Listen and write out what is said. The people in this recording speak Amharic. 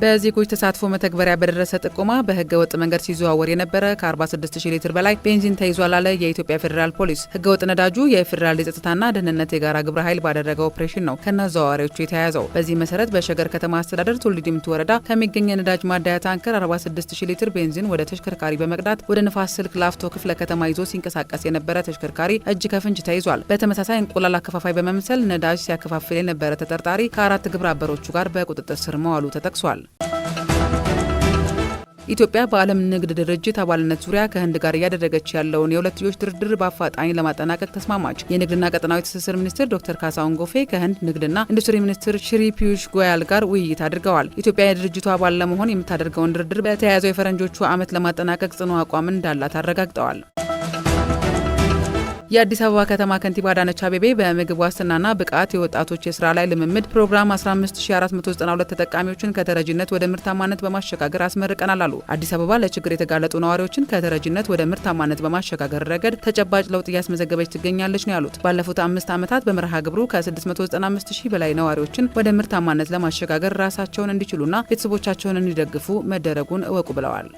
በዜጎች ተሳትፎ መተግበሪያ በደረሰ ጥቆማ በህገ ወጥ መንገድ ሲዘዋወር የነበረ ከ46000 ሊትር በላይ ቤንዚን ተይዟል አለ የኢትዮጵያ ፌዴራል ፖሊስ። ህገ ወጥ ነዳጁ የፌዴራል የጸጥታና ደህንነት የጋራ ግብረ ኃይል ባደረገው ኦፕሬሽን ነው ከነአዘዋዋሪዎቹ የተያያዘው። በዚህ መሰረት በሸገር ከተማ አስተዳደር ቱሉ ዲምቱ ወረዳ ከሚገኝ የነዳጅ ማደያ ታንከር 46000 ሊትር ቤንዚን ወደ ተሽከርካሪ በመቅዳት ወደ ንፋስ ስልክ ላፍቶ ክፍለ ከተማ ይዞ ሲንቀሳቀስ የነበረ ተሽከርካሪ እጅ ከፍንጅ ተይዟል። በተመሳሳይ እንቁላል አከፋፋይ በመምሰል ነዳጅ ሲያከፋፍል የነበረ ተጠርጣሪ ከ4 ግብረ አበሮቹ ጋር በቁጥጥር ስር መዋሉ ተጠቅሷል። ኢትዮጵያ በዓለም ንግድ ድርጅት አባልነት ዙሪያ ከህንድ ጋር እያደረገች ያለውን የሁለትዮሽ ድርድር በአፋጣኝ ለማጠናቀቅ ተስማማች። የንግድና ቀጠናዊ ትስስር ሚኒስትር ዶክተር ካሳሁን ጎፌ ከህንድ ንግድና ኢንዱስትሪ ሚኒስትር ሽሪ ፒዩሽ ጎያል ጋር ውይይት አድርገዋል። ኢትዮጵያ የድርጅቱ አባል ለመሆን የምታደርገውን ድርድር በተያያዘው የፈረንጆቹ ዓመት ለማጠናቀቅ ጽኑ አቋም እንዳላት አረጋግጠዋል። የአዲስ አበባ ከተማ ከንቲባ አዳነች አቤቤ በምግብ ዋስትናና ብቃት የወጣቶች የስራ ላይ ልምምድ ፕሮግራም 15492 ተጠቃሚዎችን ከተረጂነት ወደ ምርታማነት በማሸጋገር አስመርቀናል አሉ። አዲስ አበባ ለችግር የተጋለጡ ነዋሪዎችን ከተረጂነት ወደ ምርታማነት በማሸጋገር ረገድ ተጨባጭ ለውጥ እያስመዘገበች ትገኛለች ነው ያሉት። ባለፉት 5 ዓመታት በመርሃ ግብሩ ከ695000 በላይ ነዋሪዎችን ወደ ምርታማነት ለማሸጋገር ራሳቸውን እንዲችሉና ቤተሰቦቻቸውን እንዲደግፉ መደረጉን እወቁ ብለዋል።